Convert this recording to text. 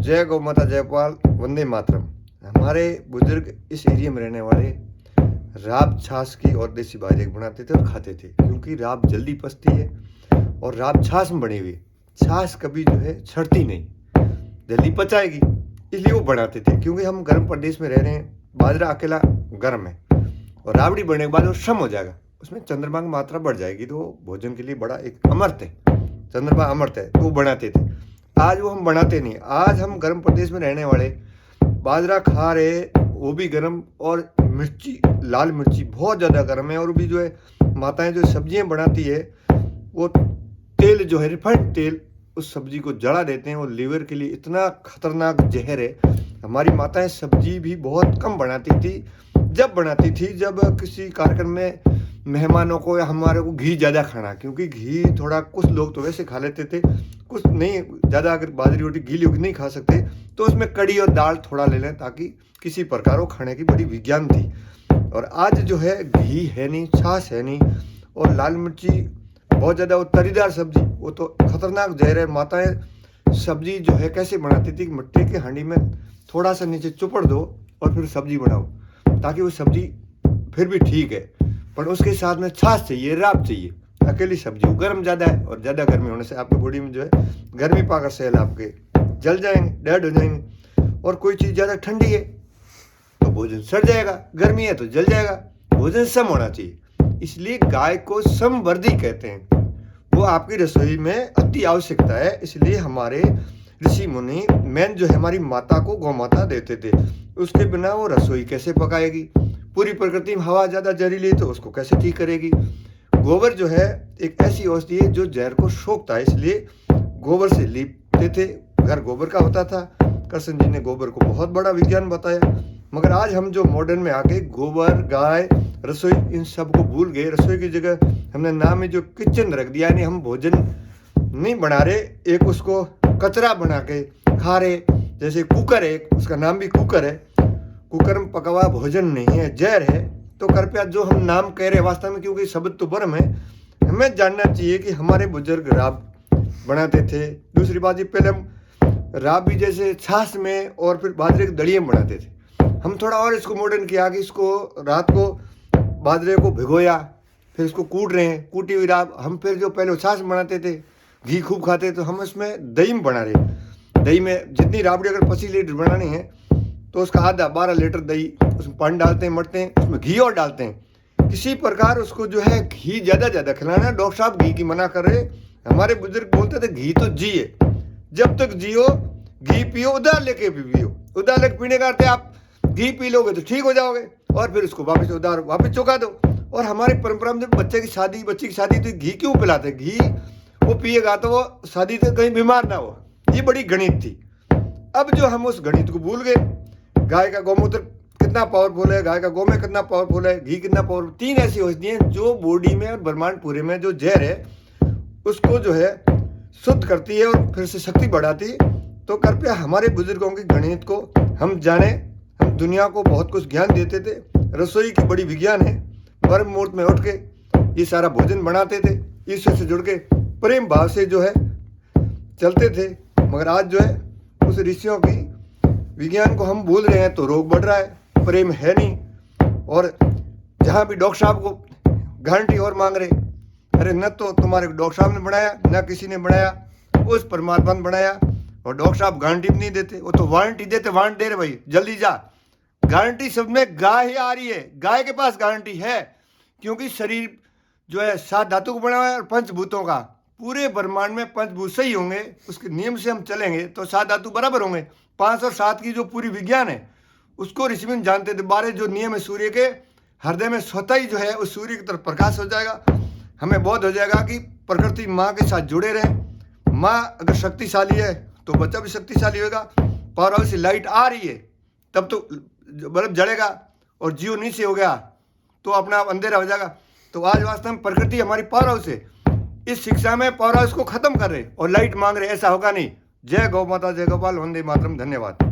जय गौ माता जयपाल वंदे मातरम। हमारे बुजुर्ग इस एरिया में रहने वाले राब छाछ की और देसी बाजरे की बनाते थे और खाते थे, क्योंकि राब जल्दी पचती है और राब छाछ में बनी हुई छाछ कभी जो है छड़ती नहीं, जल्दी पचाएगी, इसलिए वो बनाते थे। क्योंकि हम गर्म प्रदेश में रह रहे हैं, बाजरा अकेला गर्म है और राबड़ी बनने के बाद वो सम हो जाएगा, उसमें चंद्रमा की मात्रा बढ़ जाएगी, तो भोजन के लिए बड़ा एक अमृत है, चंद्रमा अमृत है, तो वो बनाते थे। आज वो हम बनाते नहीं। आज हम गर्म प्रदेश में रहने वाले बाजरा खा रहे, वो भी गर्म, और मिर्ची, लाल मिर्ची बहुत ज़्यादा गर्म है। और भी जो है माताएं जो सब्जियां बनाती है, वो तेल जो है रिफाइंड तेल उस सब्जी को जला देते हैं, वो लीवर के लिए इतना खतरनाक जहर है। हमारी माताएं सब्जी भी बहुत कम बनाती थी, जब बनाती थी जब किसी कार्यक्रम में मेहमानों को या हमारे को घी ज़्यादा खाना, क्योंकि घी थोड़ा, कुछ लोग तो वैसे खा लेते थे, कुछ नहीं ज़्यादा, अगर बाजरी रोटी गीली होगी नहीं खा सकते तो उसमें कड़ी और दाल थोड़ा ले लें, ताकि किसी प्रकार वो खाने की बड़ी विज्ञान थी। और आज जो है घी है नहीं, छाछ है नहीं, और लाल मिर्ची बहुत ज़्यादा, वो तरीदार सब्जी, वो तो खतरनाक जहर है। माताएं सब्जी जो है कैसे बनाती थी, मिट्टी की हांडी में थोड़ा सा नीचे चुपड़ दो और फिर सब्जी बनाओ, ताकि वो सब्जी फिर भी ठीक है, पर उसके साथ में छाछ चाहिए, राब चाहिए। अकेली सब्जी वो गर्म ज़्यादा है, और ज़्यादा गर्मी होने से आपकी बॉडी में जो है गर्मी पाकर सेल आपके जल जाएंगे, डेड हो जाएंगे। और कोई चीज़ ज़्यादा ठंडी है तो भोजन सड़ जाएगा, गर्मी है तो जल जाएगा, भोजन सम होना चाहिए। इसलिए गाय को समवर्धी कहते हैं, वो आपकी रसोई में अति आवश्यकता है। इसलिए हमारे ऋषि मुनि मेन जो है हमारी माता को गौ माता देते थे, उसके बिना वो रसोई कैसे पकाएगी। पूरी प्रकृति में हवा ज़्यादा जहरीली है तो उसको कैसे ठीक करेगी। गोबर जो है एक ऐसी औषधि है जो जहर को सोखता है, इसलिए गोबर से लीपते थे, घर गोबर का होता था। कृष्ण जी ने गोबर को बहुत बड़ा विज्ञान बताया। मगर आज हम जो मॉडर्न में आके गोबर, गाय, रसोई, इन सब को भूल गए। रसोई की जगह हमने नाम में जो किचन रख दिया, यानी हम भोजन नहीं बना रहे, एक उसको कचरा बना के खा रहे। जैसे कुकर है, उसका नाम भी कुकर है, कुकर में पका हुआ भोजन नहीं है, जहर है। तो कृपया जो हम नाम कह रहे हैं वास्तव में, क्योंकि शब्द तो ब्रह्म है, हमें जानना चाहिए कि हमारे बुजुर्ग राब बनाते थे। दूसरी बात, ये पहले हम राब भी जैसे छाछ में और फिर बाजरे के दलिए बनाते थे। हम थोड़ा और इसको मॉडर्न किया कि इसको रात को बाजरे को भिगोया, फिर इसको कूट रहे हैं, कूटी हुई राब। हम फिर जो पहले छाछ बनाते थे, घी खूब खाते, तो हम इसमें दही में बना रहे। दही में जितनी राबड़ी अगर 25 लीटर बनानी है तो उसका आधा 12 लीटर दही, उसमें पानी डालते हैं, मरते हैं, उसमें घी और डालते हैं। किसी प्रकार उसको जो है घी ज़्यादा खिलाना। डॉक्टर साहब घी की मना कर रहे, हमारे बुजुर्ग बोलते थे घी तो जिए, जब तक जियो घी पियो, उधार लेके भी पियो। उधार लेके पीने का अर्थ है आप घी पी लोगे तो ठीक हो जाओगे, और फिर उसको वापस उधार वापस चुका दो। और हमारी परंपरा में जब बच्चे की शादी तो घी क्यों पिलाते, घी वो पिएगा तो वो शादी से कहीं बीमार ना हो। ये बड़ी गणित थी। अब जो हम उस गणित को भूल गए। गाय का गौमूत्र कितना पावरफुल है, गाय का गोमय कितना पावरफुल है, घी कितना पावरफुल। 3 ऐसी औषधियाँ जो बॉडी में और ब्रह्मांड पूरे में जो जहर है उसको जो है शुद्ध करती है और फिर से शक्ति बढ़ाती है। तो कृपया हमारे बुजुर्गों की गणित को हम जाने। हम दुनिया को बहुत कुछ ज्ञान देते थे, रसोई की बड़ी विज्ञान है। ब्रह्म मुहूर्त में उठ के ये सारा भोजन बनाते थे, ईश्वर से जुड़ के प्रेम भाव से जो है चलते थे। मगर आज जो है उस ऋषियों की विज्ञान को हम भूल रहे हैं, तो रोग बढ़ रहा है, प्रेम है नहीं। और जहाँ भी डॉक्टर साहब को गारंटी और मांग रहे, अरे न तो तुम्हारे डॉक्टर साहब ने बनाया, न किसी ने बनाया, उस परमात्मा ने बनाया। और डॉक्टर साहब गारंटी भी नहीं देते, वो तो वारंटी देते, वारंट दे रहे भाई जल्दी जा। गारंटी सब में गाय ही आ रही है, गाय के पास गारंटी है, क्योंकि शरीर जो है 7 धातु को बना हुआ है और 5 भूतों का। पूरे ब्रह्मांड में 5 भूत सही होंगे, उसके नियम से हम चलेंगे तो 7 धातु बराबर होंगे। 5 और 7 की जो पूरी विज्ञान है उसको ऋषि मुनि जानते थे। 12 जो नियम है सूर्य के, हृदय में स्वतः ही जो है उस सूर्य की तरफ प्रकाश हो जाएगा। हमें बोध हो जाएगा कि प्रकृति माँ के साथ जुड़े रहें। माँ अगर शक्तिशाली है तो बच्चा भी शक्तिशाली होगा। पावर हाउस से लाइट आ रही है तब तो बल्ब जलेगा, और जियो नीचे हो गया तो अपना अंधेरा हो जाएगा। तो आज वास्तव में प्रकृति हमारी पावर हाउस है। इस शिक्षा में पावर हाउस को खत्म कर रहे और लाइट मांग रहे, ऐसा होगा नहीं। जय गौ माता जय गोपाल वंदे मातरम। धन्यवाद।